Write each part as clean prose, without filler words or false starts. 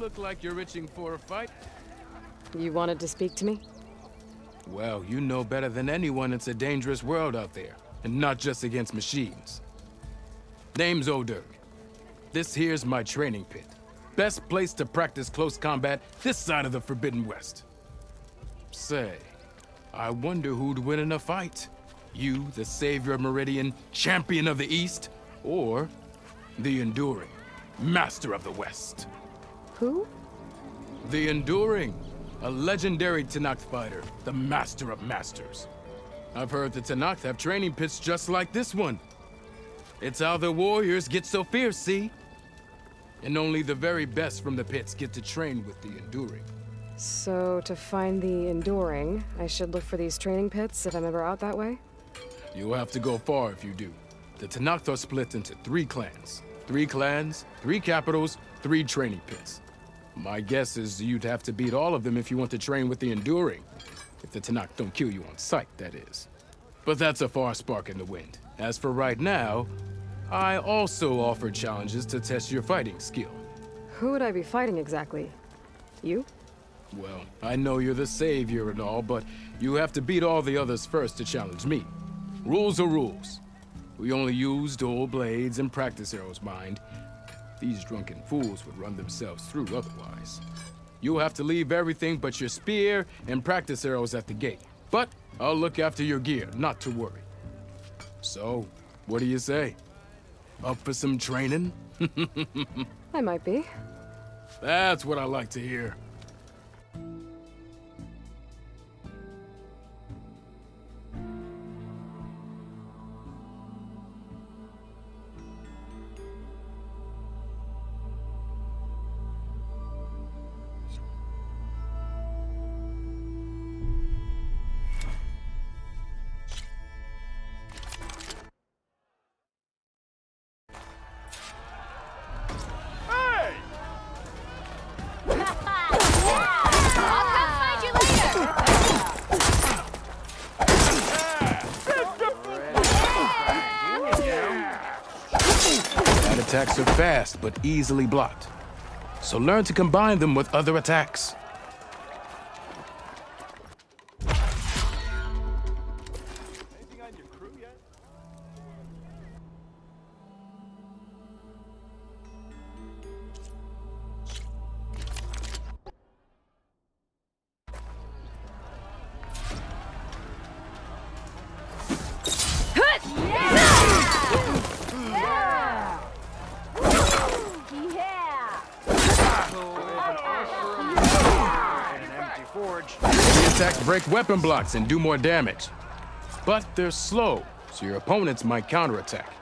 look like you're itching for a fight. You wanted to speak to me? Well, you know better than anyone it's a dangerous world out there, and not just against machines. Name's Odur. This here's my training pit. Best place to practice close combat this side of the Forbidden West. Say, I wonder who'd win in a fight. You, the savior of Meridian, champion of the East, or the Enduring, master of the West. Who? The Enduring, a legendary Tenakth fighter, the master of masters. I've heard the Tenakth have training pits just like this one. It's how the warriors get so fierce, see? And only the very best from the pits get to train with the Enduring. So, to find the Enduring, I should look for these training pits if I'm ever out that way? You'll have to go far if you do. The Tenakth are split into 3 clans. 3 clans, 3 capitals, 3 training pits. My guess is you'd have to beat all of them if you want to train with the Enduring. If the Tenakth don't kill you on sight, that is. But that's a far spark in the wind. As for right now, I also offer challenges to test your fighting skill. Who would I be fighting exactly? You? Well, I know you're the savior and all, but you have to beat all the others first to challenge me. Rules are rules. We only use dual blades and practice arrows, mind. These drunken fools would run themselves through otherwise. You'll have to leave everything but your spear and practice arrows at the gate. But I'll look after your gear, not to worry. So, what do you say? Up for some training? I might be. That's what I like to hear. Attacks are fast, but easily blocked. So learn to combine them with other attacks. Anything on your crew yet? The attacks break weapon blocks and do more damage. But they're slow, so your opponents might counterattack.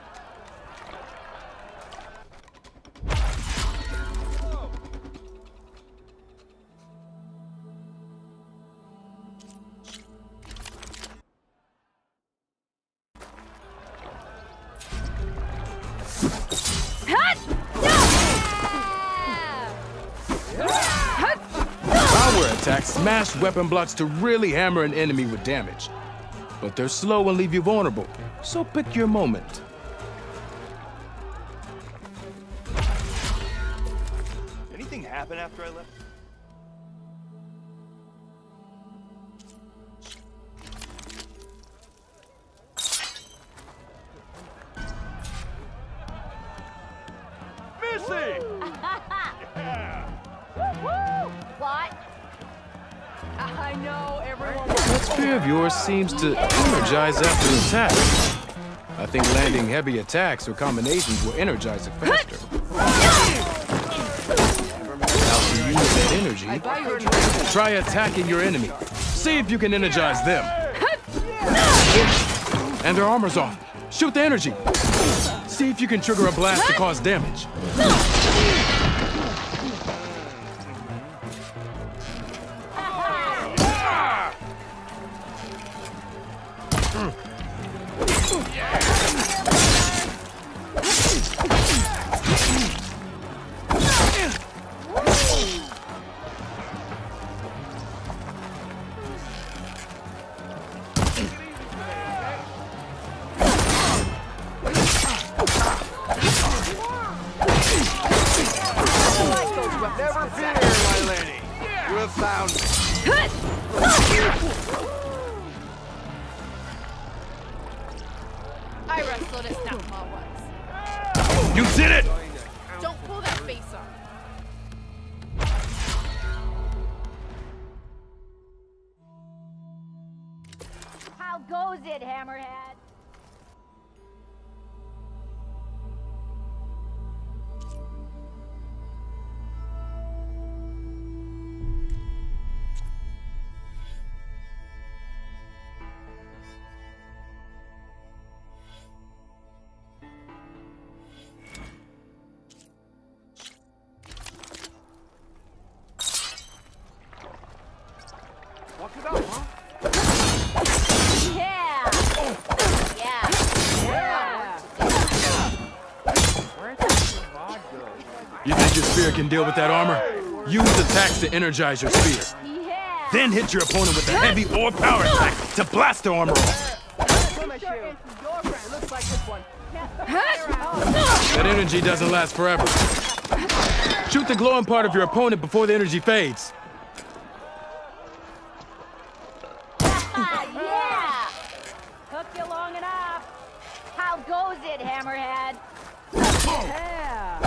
Attacks smash weapon blocks to really hammer an enemy with damage. But they're slow and leave you vulnerable, so pick your moment. Anything happen after I left? Missy! Yeah! What? I know everyone. That spear of yours seems to energize after attack. I think landing heavy attacks or combinations will energize it faster. Now to use that energy, try attacking your enemy. See if you can energize them. And their armor's off. Shoot the energy. See if you can trigger a blast to cause damage. I wrestled a snapmaw once. You did it! Don't pull that face off. How goes it, Hammerhead? Walk it out, huh? Yeah! Yeah! Where's the vodka? You think your spear can deal with that armor? Use attacks to energize your spear. Yeah! Then hit your opponent with a heavy or power attack to blast their armor off. Looks like this one. That energy doesn't last forever. Shoot the glowing part of your opponent before the energy fades. Yeah! Hooked you long enough. How goes it, Hammerhead? Yeah!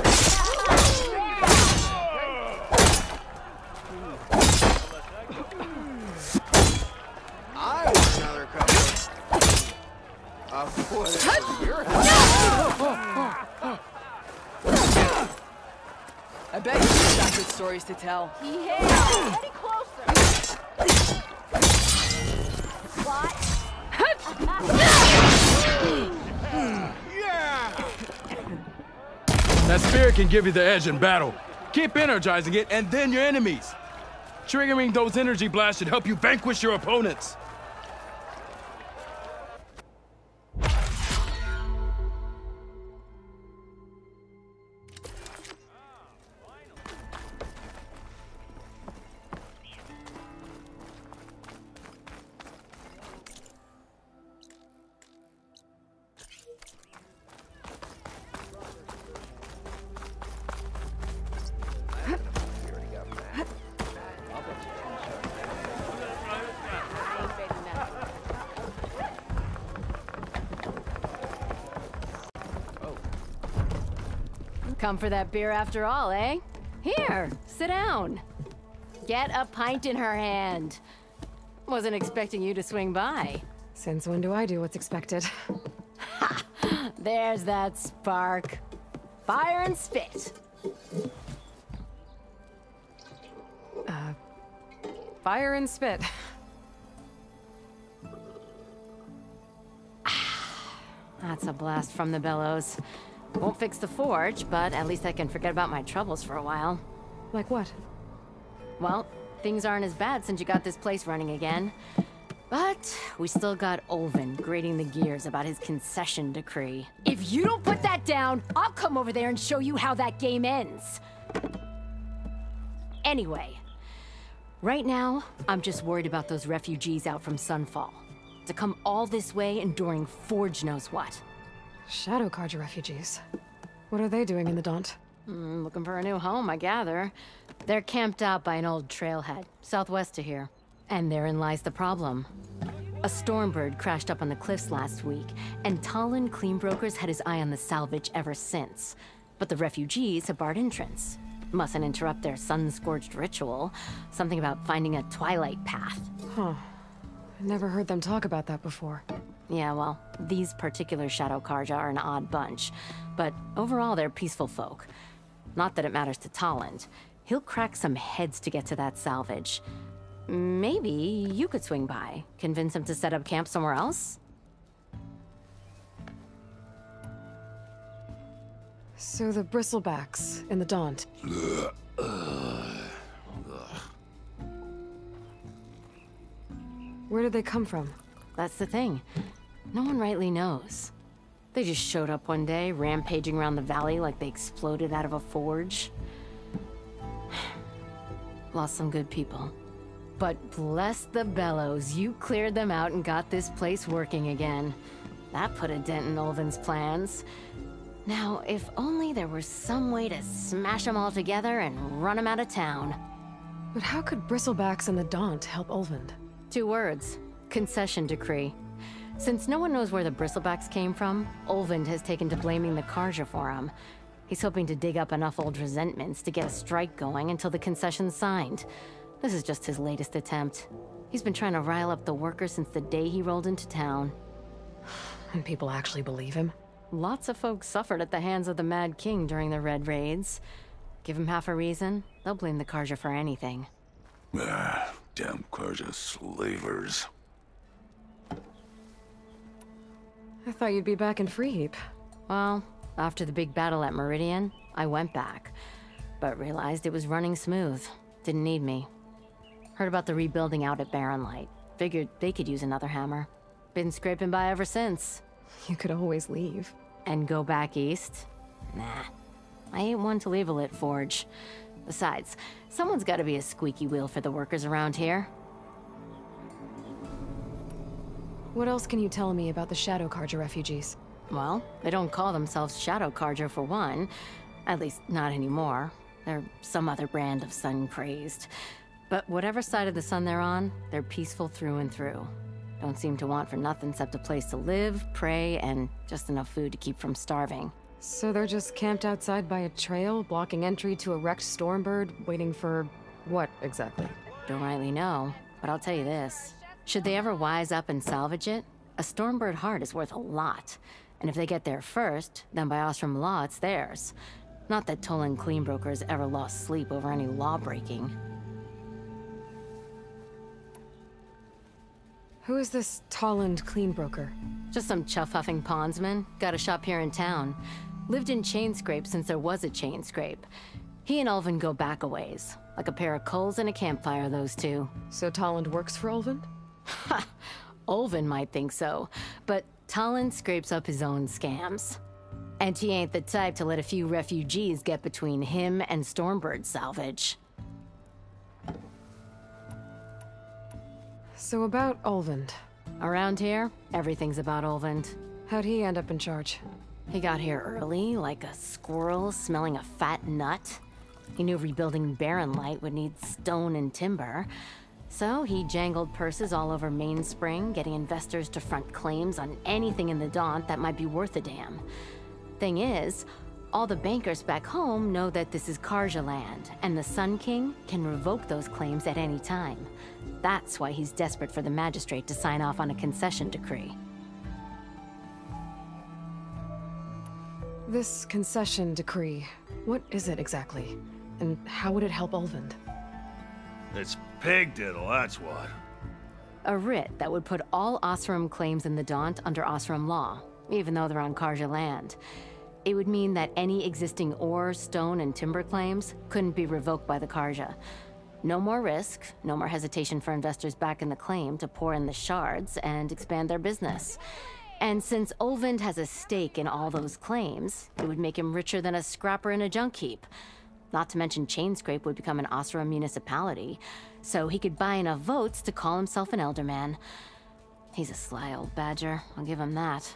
I want another cup of whatever you're having. I bet you've got good stories to tell. Yeah! Getting closer. What? That spear can give you the edge in battle. Keep energizing it, and then your enemies. Triggering those energy blasts should help you vanquish your opponents. Come for that beer after all, eh? Here, sit down. Get a pint in her hand. Wasn't expecting you to swing by. Since when do I do what's expected? Ha! There's that spark. Fire and spit. Fire and spit. That's a blast from the bellows. Won't fix the forge, but at least I can forget about my troubles for a while. Like what? Well, things aren't as bad since you got this place running again. But we still got Olvin grating the gears about his concession decree. If you don't put that down, I'll come over there and show you how that game ends. Anyway, right now, I'm just worried about those refugees out from Sunfall. To come all this way enduring Forge knows what. Shadow Carja refugees. What are they doing in the Daunt? Looking for a new home, I gather. They're camped out by an old trailhead, southwest of here. And therein lies the problem. A Stormbird crashed up on the cliffs last week, and Talon Cleanbrokers had his eye on the salvage ever since. But the refugees have barred entrance. Mustn't interrupt their sun-scorched ritual. Something about finding a Twilight path. Huh. Never heard them talk about that before. Yeah, well, these particular Shadow Carja are an odd bunch, but overall they're peaceful folk. Not that it matters to Talon. He'll crack some heads to get to that salvage. Maybe you could swing by, convince him to set up camp somewhere else? So the bristlebacks in the Daunt. Where did they come from? That's the thing. No one rightly knows. They just showed up one day, rampaging around the valley like they exploded out of a forge. Lost some good people. But bless the bellows, you cleared them out and got this place working again. That put a dent in Olvin's plans. Now, if only there was some way to smash them all together and run them out of town. But how could Bristlebacks and the Daunt help Ulvund? 2 words. Concession decree. Since no one knows where the Bristlebacks came from, Ulvund has taken to blaming the Karja for them. He's hoping to dig up enough old resentments to get a strike going until the concession's signed. This is just his latest attempt. He's been trying to rile up the workers since the day he rolled into town. And people actually believe him? Lots of folks suffered at the hands of the Mad King during the Red Raids. Give him half a reason, they'll blame the Karja for anything. Ah, damn Karja slavers. I thought you'd be back in Freeheap. Well, after the big battle at Meridian, I went back. But realized it was running smooth. Didn't need me. Heard about the rebuilding out at Barren Light. Figured they could use another hammer. Been scraping by ever since. You could always leave. And go back east? Nah. I ain't one to leave a lit forge. Besides, someone's gotta be a squeaky wheel for the workers around here. What else can you tell me about the Shadow Karja refugees? Well, they don't call themselves Shadow Karja for one. At least, not anymore. They're some other brand of sun-crazed. But whatever side of the sun they're on, they're peaceful through and through. Don't seem to want for nothing except a place to live, pray, and just enough food to keep from starving. So they're just camped outside by a trail, blocking entry to a wrecked Stormbird, waiting for what exactly? Don't rightly know, but I'll tell you this. Should they ever wise up and salvage it, a Stormbird heart is worth a lot. And if they get there first, then by Ostrom law, it's theirs. Not that Tolan Cleanbrokers ever lost sleep over any law breaking. Who is this Tolland Cleanbroker? Just some chuff-huffing pondsman. Got a shop here in town. Lived in Chainscrape since there was a Chainscrape. He and Ulvund go back a ways. Like a pair of coals and a campfire, those two. So Tolland works for Ulvund? Ha! Ulvund might think so, but Tolland scrapes up his own scams. And he ain't the type to let a few refugees get between him and Stormbird salvage. So about Ulvund. Around here, everything's about Ulvund. How'd he end up in charge? He got here early, like a squirrel smelling a fat nut. He knew rebuilding Barren Light would need stone and timber. So he jangled purses all over Mainspring, getting investors to front claims on anything in the Daunt that might be worth a damn. Thing is, all the bankers back home know that this is Karja land, and the Sun King can revoke those claims at any time. That's why he's desperate for the magistrate to sign off on a concession decree. This concession decree, what is it exactly? And how would it help Ulvund? It's pig diddle, that's what. A writ that would put all Osram claims in the Daunt under Osram law, even though they're on Karja land. It would mean that any existing ore, stone, and timber claims couldn't be revoked by the Karja. No more risk, no more hesitation for investors back in the claim to pour in the shards and expand their business. And since Ulvund has a stake in all those claims, it would make him richer than a scrapper in a junk heap. Not to mention Chainscrape would become an Osram municipality, so he could buy enough votes to call himself an elderman. He's a sly old badger, I'll give him that.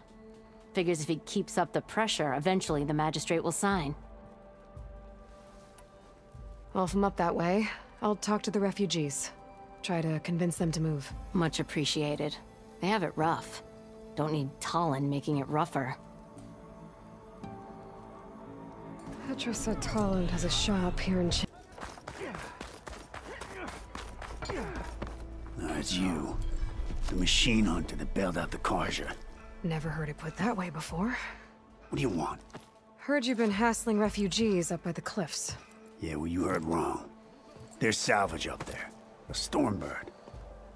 Figures if he keeps up the pressure, eventually the magistrate will sign. Well, if I'm up that way, I'll talk to the refugees. Try to convince them to move. Much appreciated. They have it rough. Don't need Tolland making it rougher. Petra said Tolland has a shop here in It's you. The machine hunter that bailed out the Karja. Never heard it put that way before. What do you want? Heard you've been hassling refugees up by the cliffs. Yeah, well, you heard wrong. There's salvage up there. A Stormbird.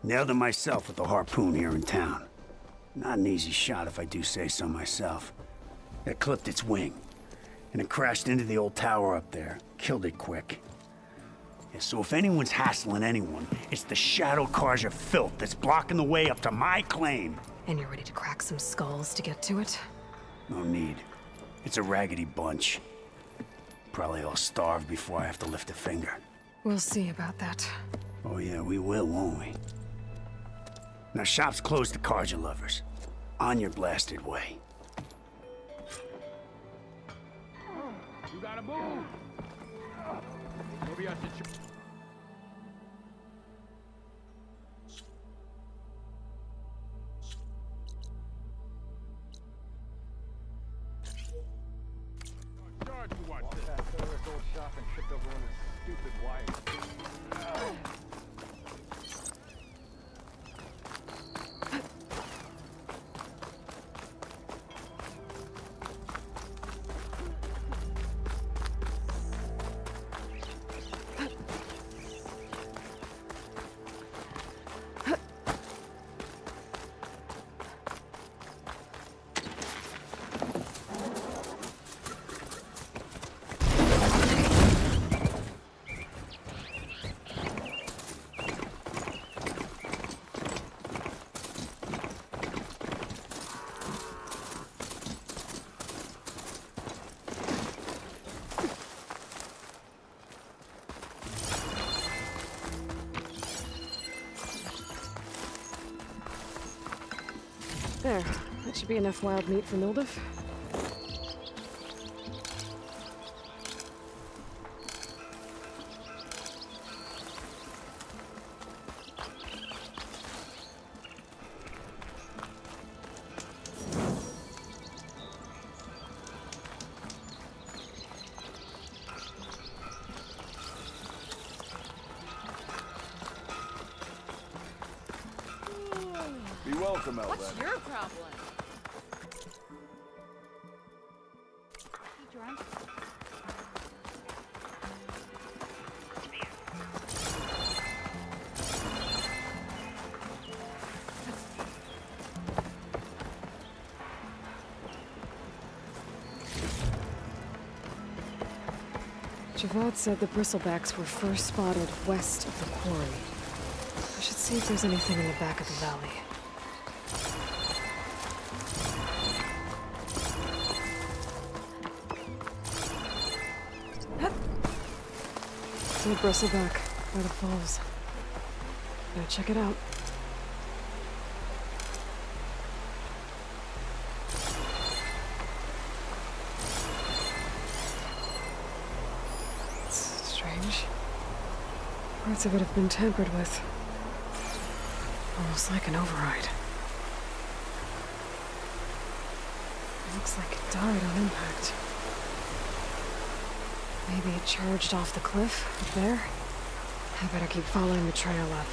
Nailed it myself with the harpoon here in town. Not an easy shot if I do say so myself. It clipped its wing. And it crashed into the old tower up there. Killed it quick. Yeah, so if anyone's hassling anyone, it's the Shadow Karja filth that's blocking the way up to my claim. And you're ready to crack some skulls to get to it? No need. It's a raggedy bunch. Probably all starved before I have to lift a finger. We'll see about that. Oh yeah, we will, won't we? Now shop's closed to Karja lovers. On your blasted way. You gotta move! Maybe I should... pissed over one of his stupid wives. There. That should be enough wild meat for Mildif. Be welcome, Outlander. What's your problem? You drunk? Javad said the bristlebacks were first spotted west of the quarry. I should see if there's anything in the back of the valley. See a bristleback by the falls. Gotta check it out. It's strange. Parts of it have been tampered with. Almost like an override. It looks like it died on impact. Maybe it charged off the cliff up there. I better keep following the trail up.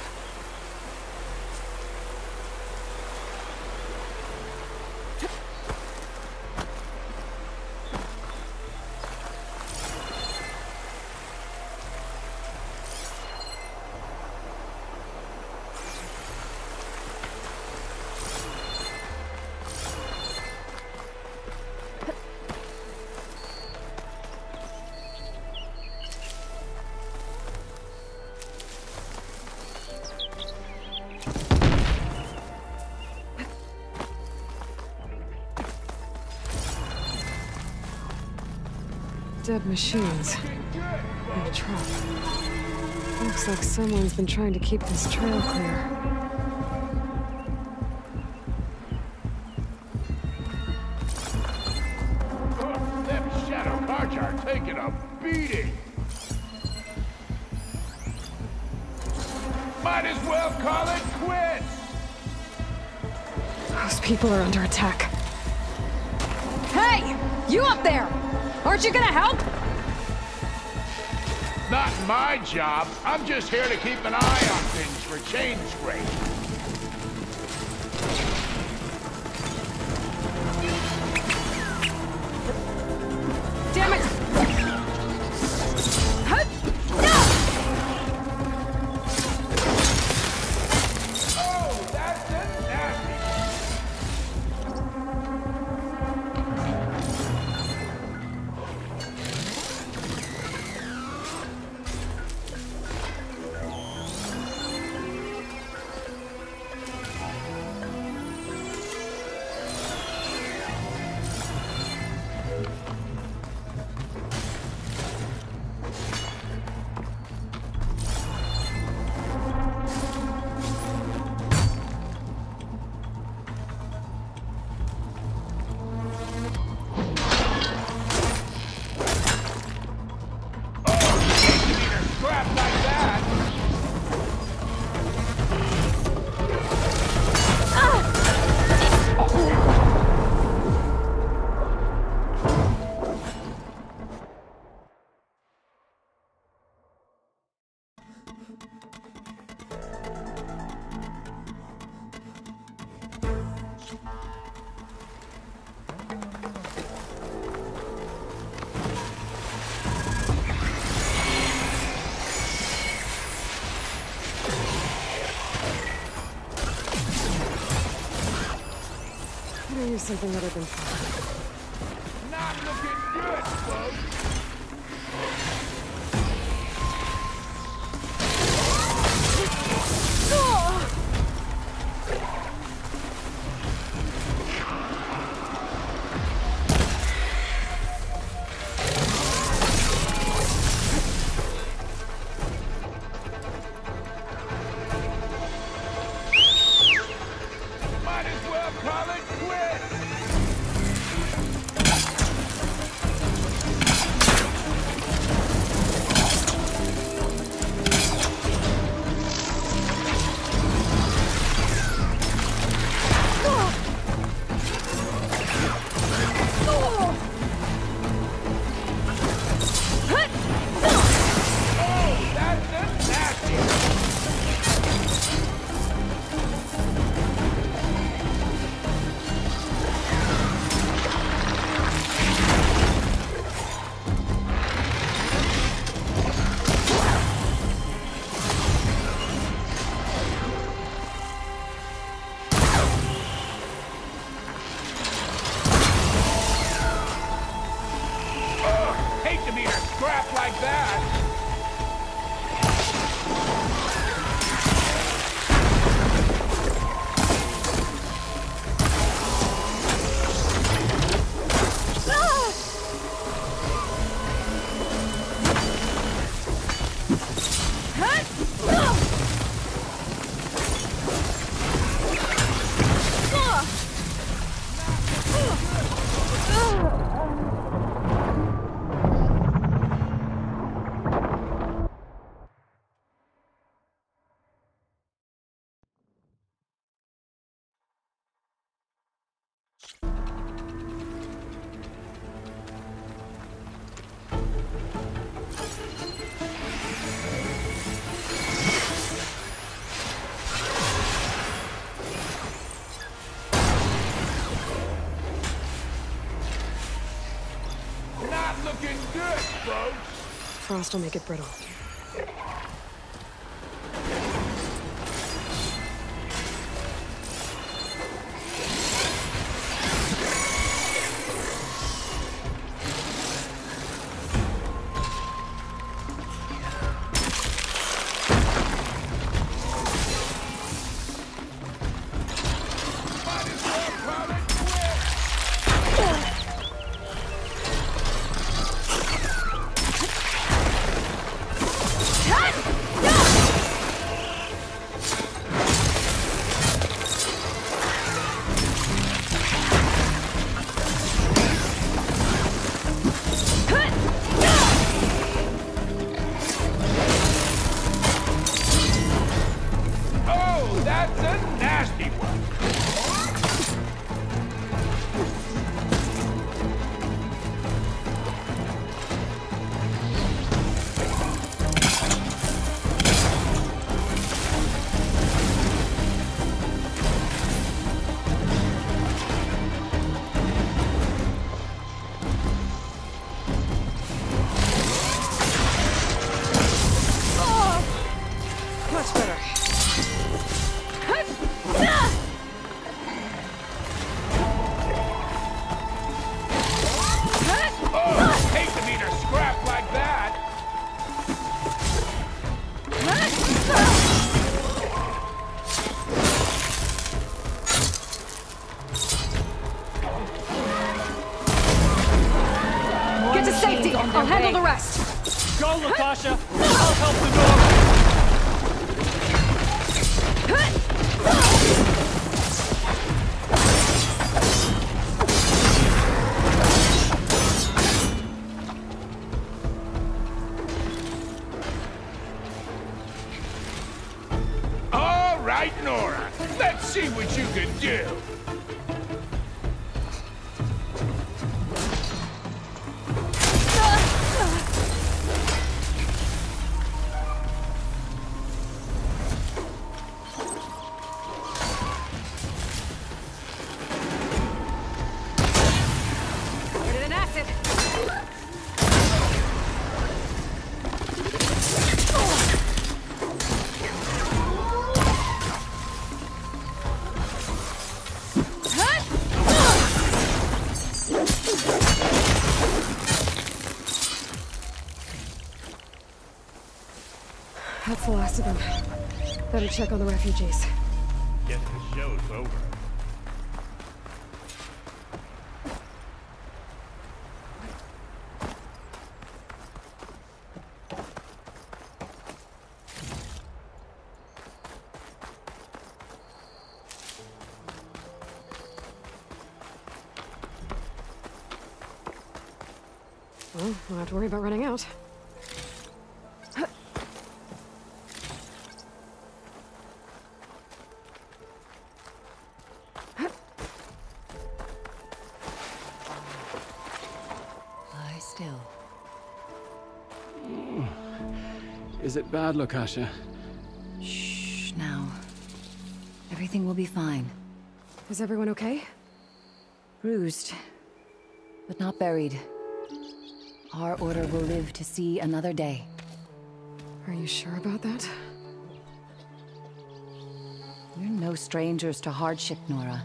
Dead machines. And a trap. Looks like someone's been trying to keep this trail clear. Them shadow carts are taking a beating. Might as well call it quits. Those people are under attack. Hey! You up there! Aren't you gonna help? Not my job. I'm just here to keep an eye on things for change rate. Damn it! Huh? Oh, that's a nasty. do something other than fun. Not looking good, folks. Might as well call it quits. Oh, that's a nasty. Hate to be a scrap like that. Not looking good, folks. Frost will make it brittle. Might as well call it quits. Oh, that's a nasty one. Much better. Oh, hate to be a scrap like that. Get to safety! I'll handle the rest! Go, Latasha! I'll help the dog! All right, Nora. Let's see what you can do. Put it in acid! That's the last of them. Better check on the refugees. Guess the show's over. Well, don't have to worry about running out. Lie still. Is it bad, Lakasha? Shh, now. Everything will be fine. Is everyone okay? Bruised, but not buried. Our order will live to see another day. Are you sure about that? We're no strangers to hardship, Nora.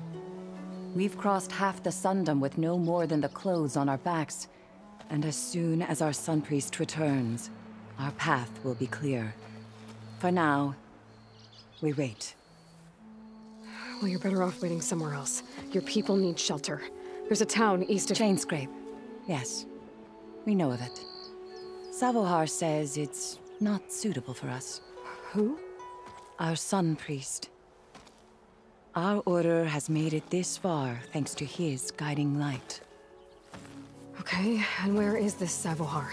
We've crossed half the Sundom with no more than the clothes on our backs. And as soon as our Sun Priest returns, our path will be clear. For now, we wait. Well, you're better off waiting somewhere else. Your people need shelter. There's a town east of... Chainscrape. Yes. We know of it. Savohar says it's not suitable for us. Who? Our Sun Priest. Our order has made it this far thanks to his guiding light. Okay, and where is this Savohar?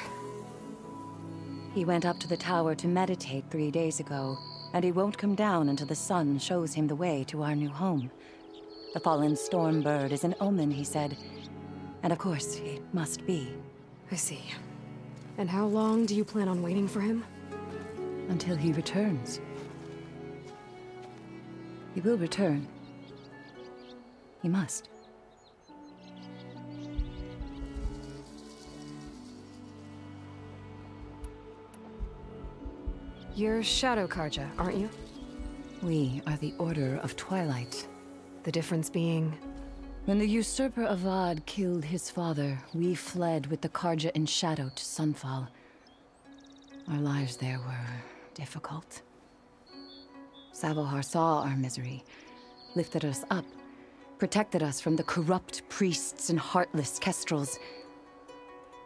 He went up to the tower to meditate 3 days ago, and he won't come down until the sun shows him the way to our new home. The fallen storm bird is an omen, he said. And of course, it must be. I see. And how long do you plan on waiting for him? Until he returns. He will return. He must. You're Shadow Karja, aren't you? We are the Order of Twilight. The difference being... When the usurper Avad killed his father, we fled with the Karja in shadow to Sunfall. Our lives there were difficult. Savohar saw our misery, lifted us up, protected us from the corrupt priests and heartless kestrels.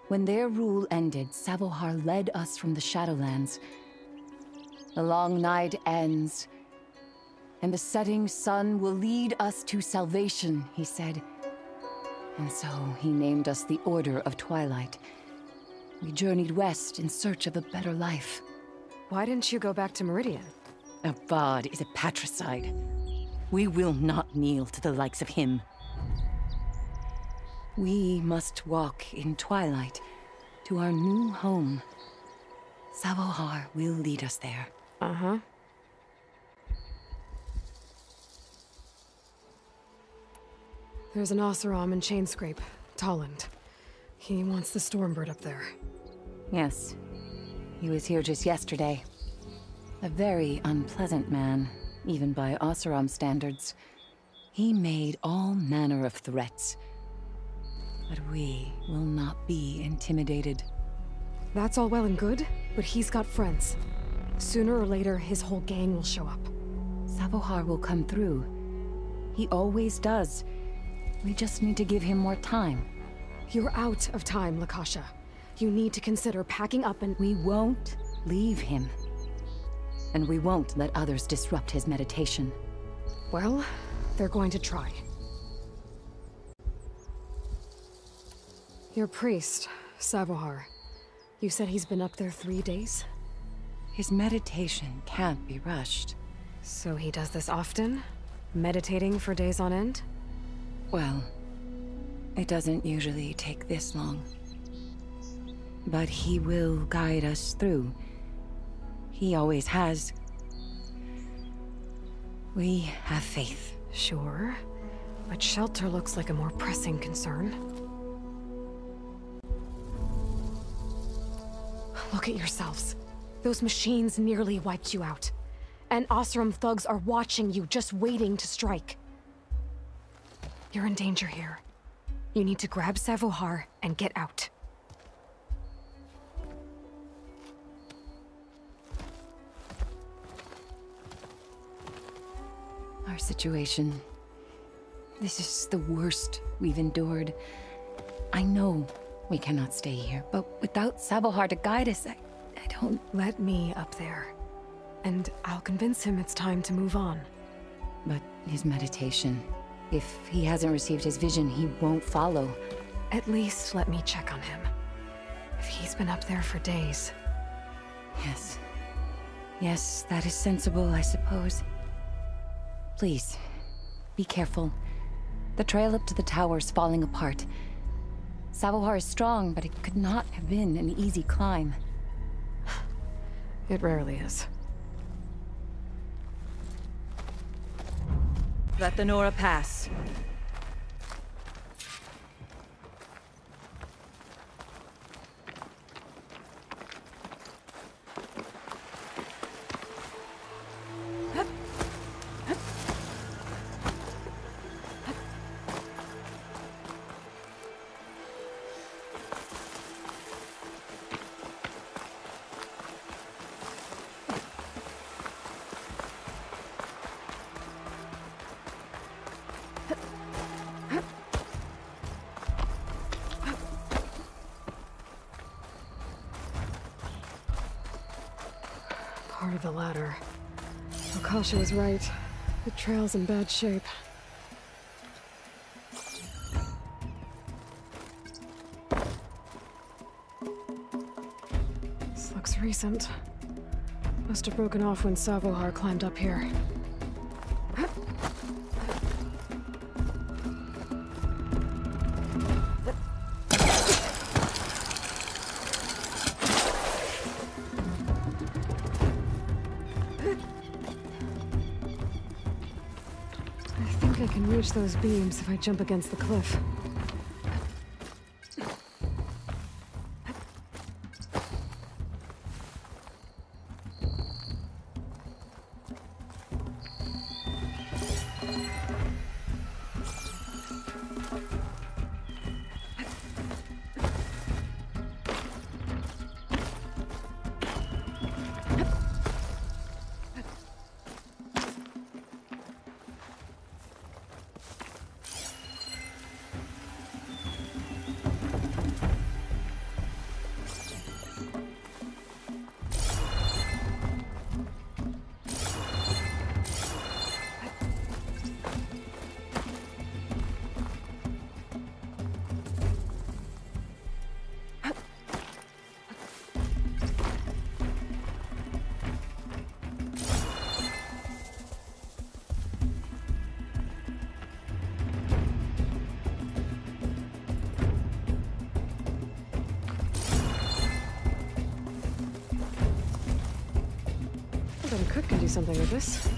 When their rule ended, Savohar led us from the Shadowlands. The long night ends, and the setting sun will lead us to salvation, he said. And so he named us the Order of Twilight. We journeyed west in search of a better life. Why didn't you go back to Meridian? Avad is a patricide. We will not kneel to the likes of him. We must walk in Twilight to our new home. Savohar will lead us there. Uh-huh. There's an Oseram in Chainscrape, Tolland. He wants the Stormbird up there. Yes. He was here just yesterday. A very unpleasant man, even by Oseram standards. He made all manner of threats. But we will not be intimidated. That's all well and good, but he's got friends. Sooner or later, his whole gang will show up. Savohar will come through. He always does. We just need to give him more time. You're out of time, Lakasha. You need to consider packing up and... We won't leave him. And we won't let others disrupt his meditation. Well, they're going to try. Your priest, Savohar. You said he's been up there 3 days? His meditation can't be rushed. So he does this often? Meditating for days on end? Well, it doesn't usually take this long. But he will guide us through. He always has. We have faith. Sure, but shelter looks like a more pressing concern. Look at yourselves. Those machines nearly wiped you out. And Oseram thugs are watching you, just waiting to strike. You're in danger here. You need to grab Savohar and get out. Our situation. This is the worst we've endured. I know we cannot stay here, but without Savohar to guide us, I don't... Let me up there. And I'll convince him it's time to move on. But his meditation... If he hasn't received his vision, he won't follow. At least let me check on him. If he's been up there for days. Yes. Yes, that is sensible, I suppose. Please, be careful. The trail up to the tower is falling apart. Savohar is strong, but it could not have been an easy climb. It rarely is. Let the Nora pass. Part of the ladder. Akasha was right. The trail's in bad shape. This looks recent. Must have broken off when Savohar climbed up here. I can reach those beams if I jump against the cliff. I bet a cook can do something with this.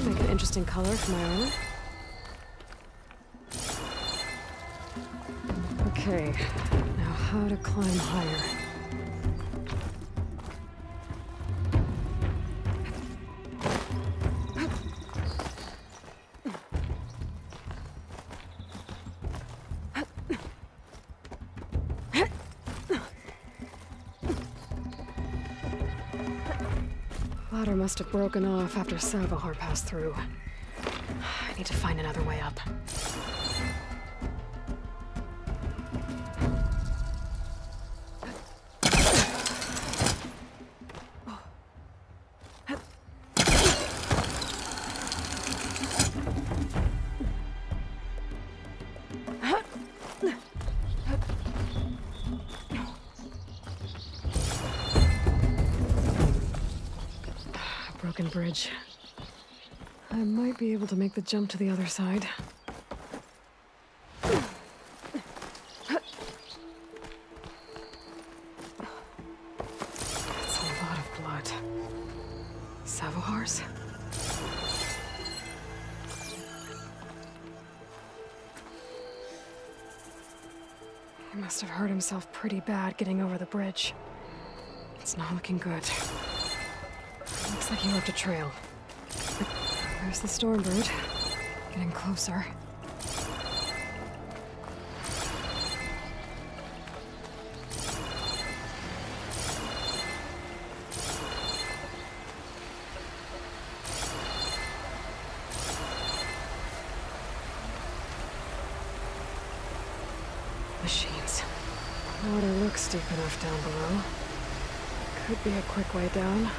Make an interesting color for my armor. Okay, now how to climb higher. Ladder must have broken off after Savohar passed through. I need to find another way up. Broken bridge. I might be able to make the jump to the other side. That's a lot of blood. Savohars? He must have hurt himself pretty bad getting over the bridge. It's not looking good. Looks like he left a trail. There's the Stormbird. Getting closer. Machines. Water looks deep enough down below. Could be a quick way down.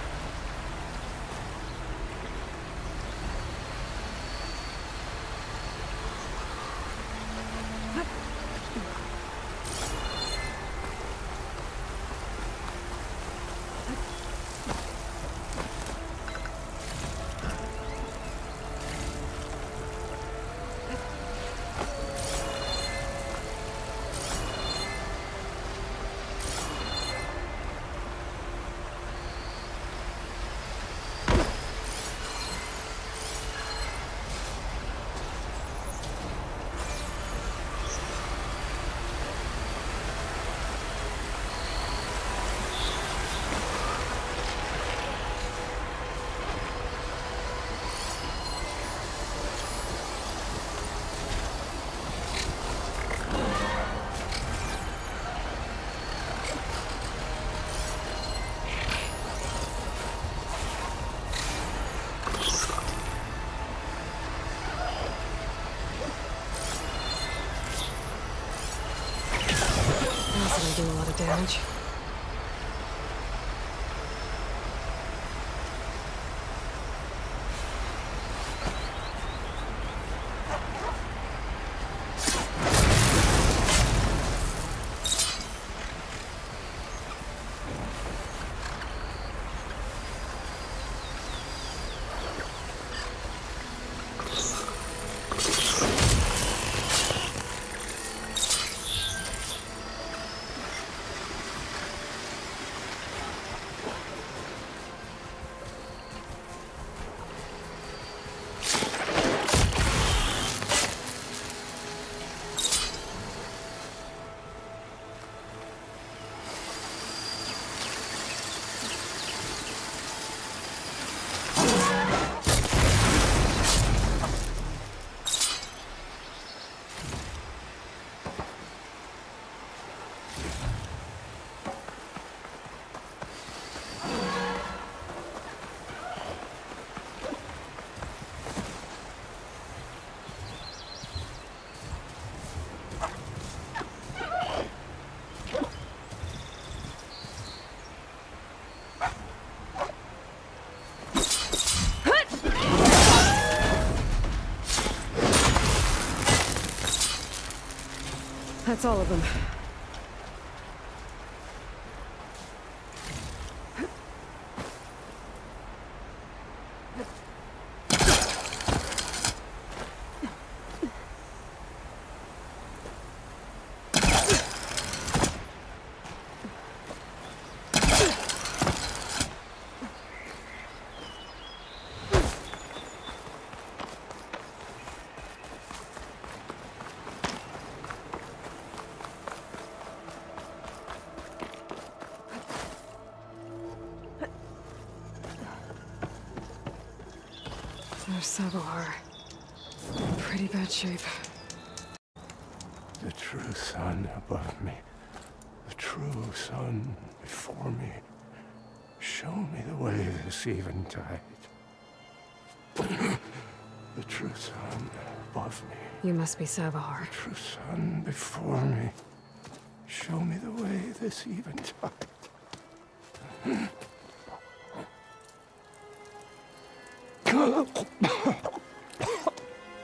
Do a lot of damage. That's all of them. There's Savohar. In pretty bad shape. The true sun above me. The true sun before me. Show me the way this eventide. The true sun above me. You must be Savohar. The true sun before me. Show me the way this eventide.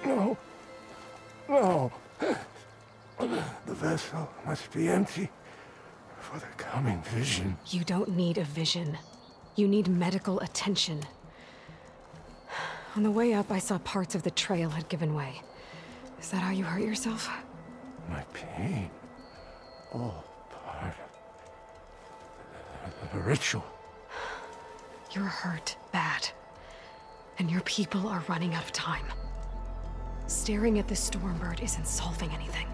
No. No. The vessel must be empty for the coming vision. You don't need a vision. You need medical attention. On the way up, I saw parts of the trail had given way. Is that how you hurt yourself? My pain. All part of the ritual. You're hurt bad. And your people are running out of time. Staring at the Stormbird isn't solving anything.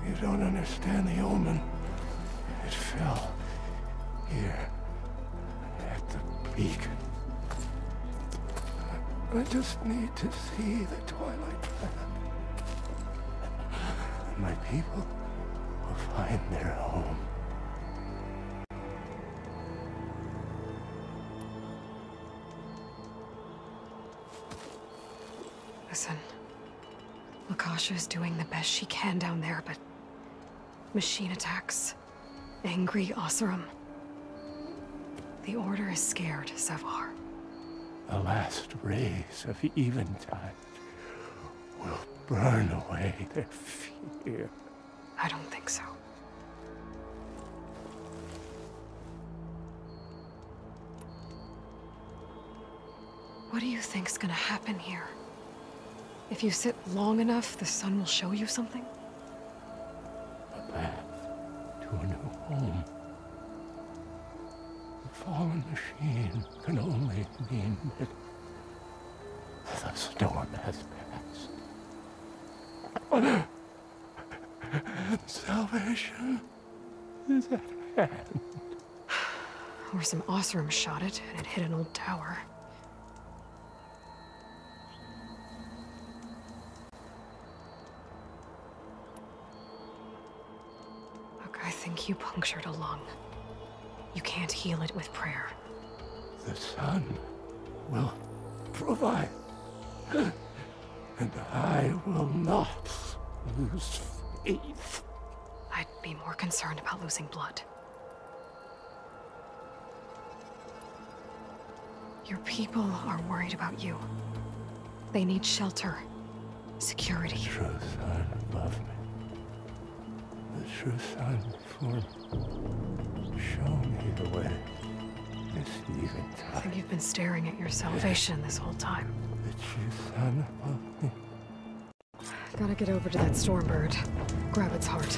You don't understand the omen. It fell here at the beacon. I just need to see the Twilight land. My people will find their home. Listen, Lakasha is doing the best she can down there, but machine attacks, angry Oseram. The Order is scared, Savar. The last rays of Eventide will burn away their fear. I don't think so. What do you think's gonna happen here? If you sit long enough, the sun will show you something? A path to a new home. The fallen machine can only mean that the storm has passed. Salvation is at hand. Or some Oseram shot it, and it hit an old tower. Look, I think you punctured a lung. You can't heal it with prayer. The sun will provide. And I will not lose faith. I'd be more concerned about losing blood. Your people are worried about you. They need shelter, security. The true sun above me. The true sun before me. Show me the way. This eventide. I think you've been staring at your salvation this whole time. The true sun above me. Gotta get over to that Stormbird. Grab its heart.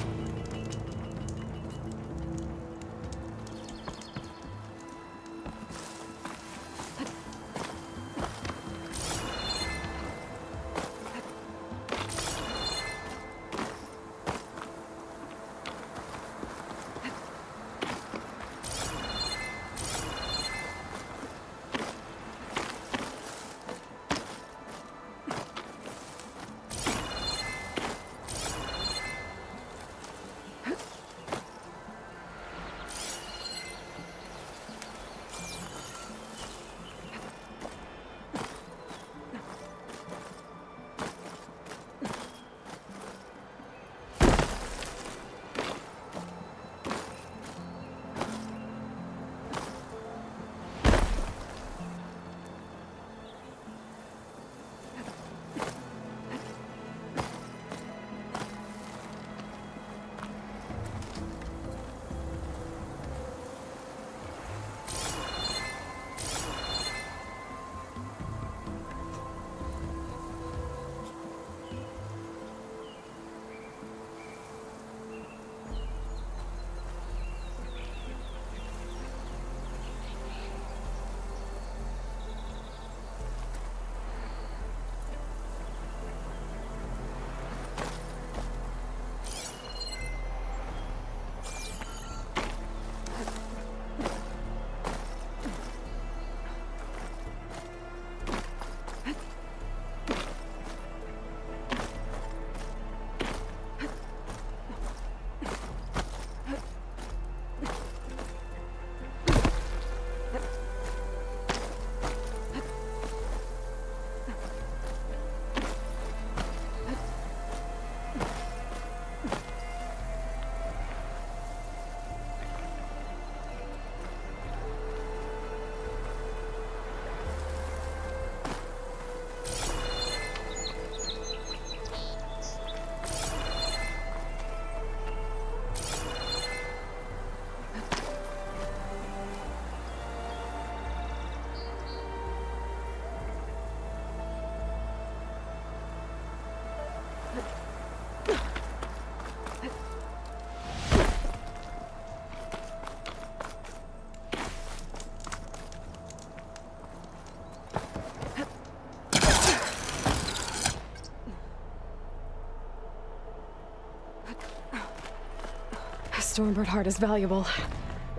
Stormbird heart is valuable.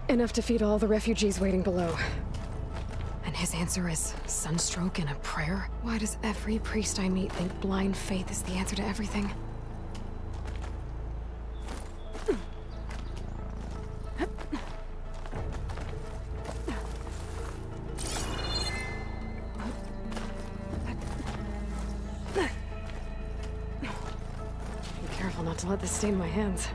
Enough to feed all the refugees waiting below. And his answer is sunstroke and a prayer? Why does every priest I meet think blind faith is the answer to everything? Be careful not to let this stain my hands.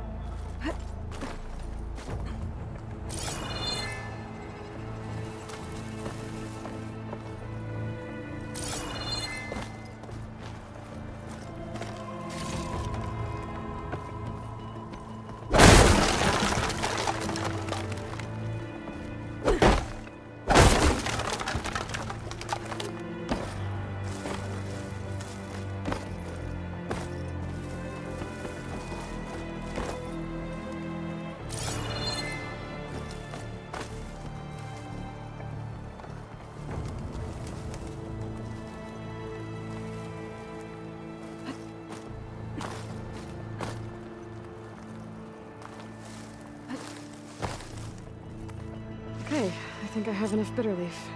Okay, I think I have enough bitter leaf.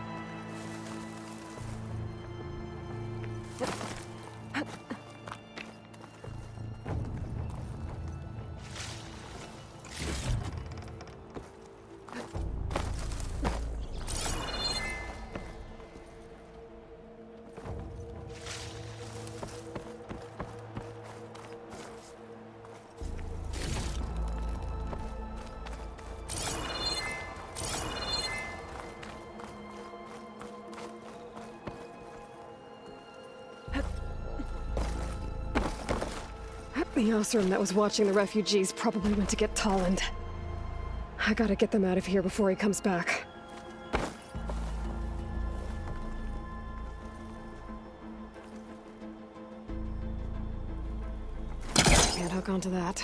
The Osram that was watching the refugees probably went to get Tolland. I gotta get them out of here before he comes back. Can't hook onto that.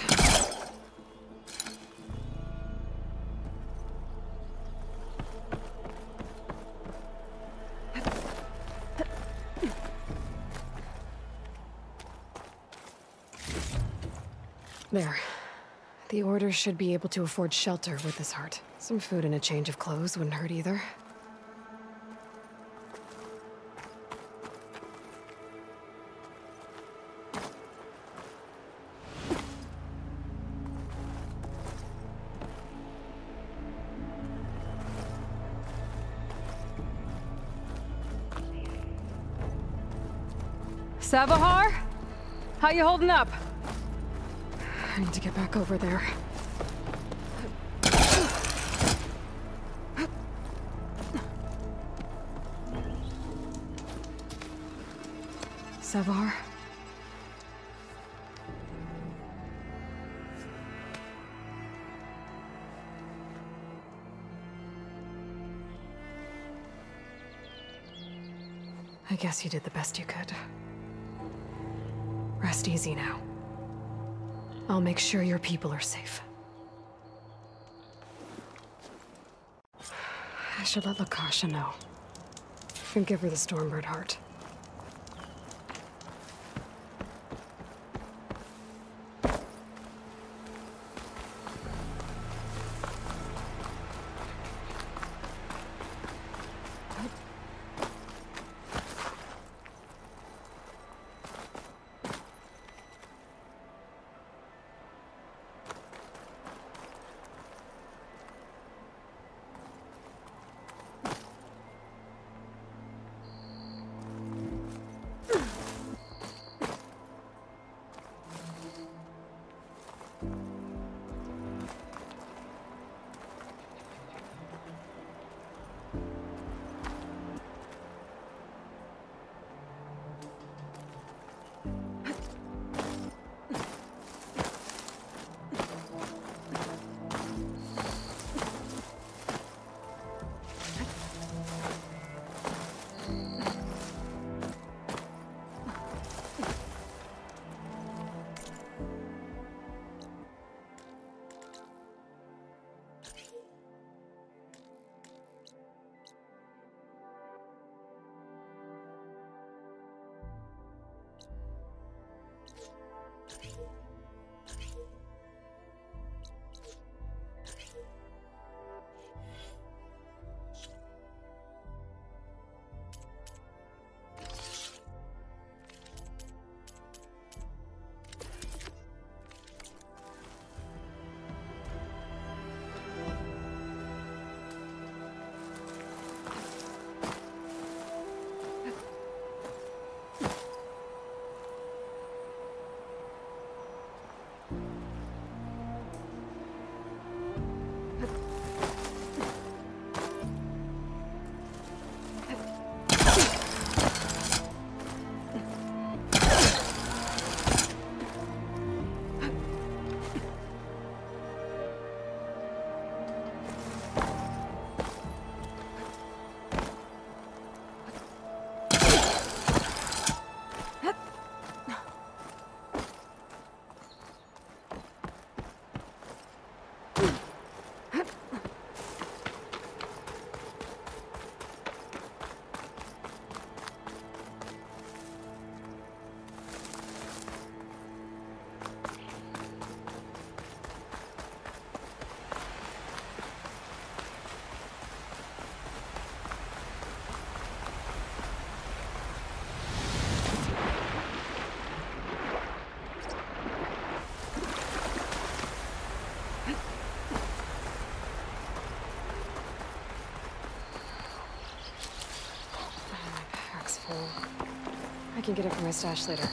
There. The Order should be able to afford shelter with this heart. Some food and a change of clothes wouldn't hurt either. Savahar? How you holding up? I need to get back over there. Savahar? I guess you did the best you could. Rest easy now. I'll make sure your people are safe. I should let Lakasha know. And give her the Stormbird heart. full. I can get it from my stash later.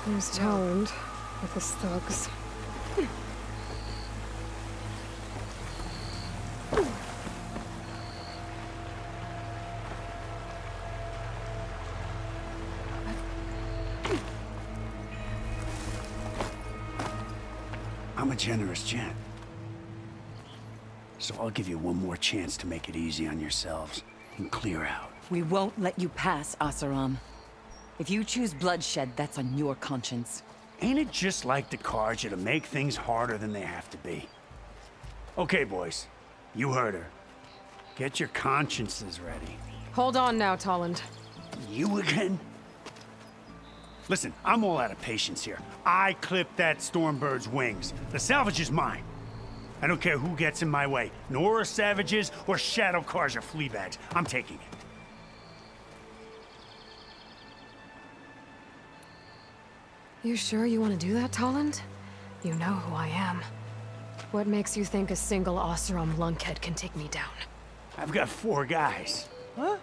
Who's Talent with his thugs? I'm a generous gent. So I'll give you one more chance to make it easy on yourselves and clear out. We won't let you pass, Asaram. If you choose bloodshed, that's on your conscience. Ain't it just like the carja to make things harder than they have to be? Okay, boys. You heard her. Get your consciences ready. Hold on now, Tolland. You again? Listen, I'm all out of patience here. I clipped that Stormbird's wings. The salvage is mine. I don't care who gets in my way. Nora savages or shadow carja fleabags. I'm taking it. You sure you want to do that, Tolland? You know who I am. What makes you think a single Oseram lunkhead can take me down? I've got 4 guys. Huh?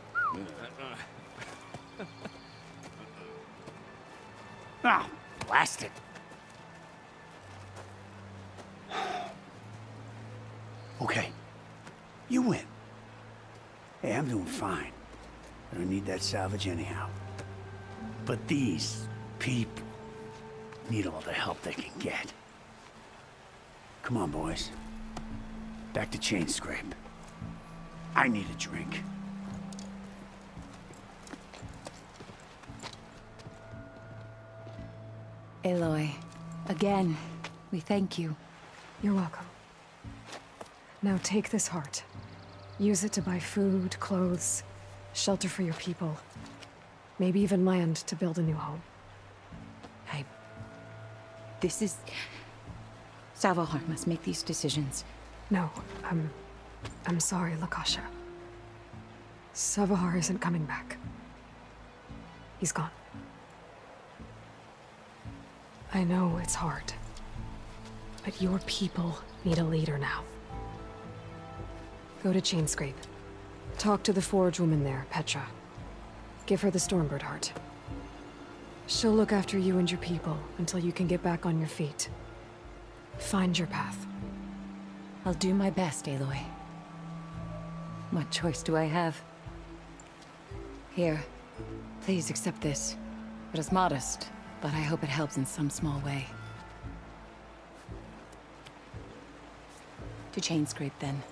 Ah, blast it. Okay, you win. Hey, I'm doing fine. I don't need that salvage anyhow. But these people need all the help they can get. Come on, boys. Back to Chain Scrape. I need a drink. Aloy, again, we thank you. You're welcome. Now take this heart. Use it to buy food, clothes, shelter for your people. Maybe even land to build a new home. This is... Savahar must make these decisions. No, I'm sorry, Lakasha. Savahar isn't coming back. He's gone. I know it's hard, but your people need a leader now. Go to Chainscrape. Talk to the forge woman there, Petra. Give her the Stormbird heart. She'll look after you and your people until you can get back on your feet. Find your path. I'll do my best, Aloy. What choice do I have? Here, please accept this. It is modest, but I hope it helps in some small way. To Chainscrape, then.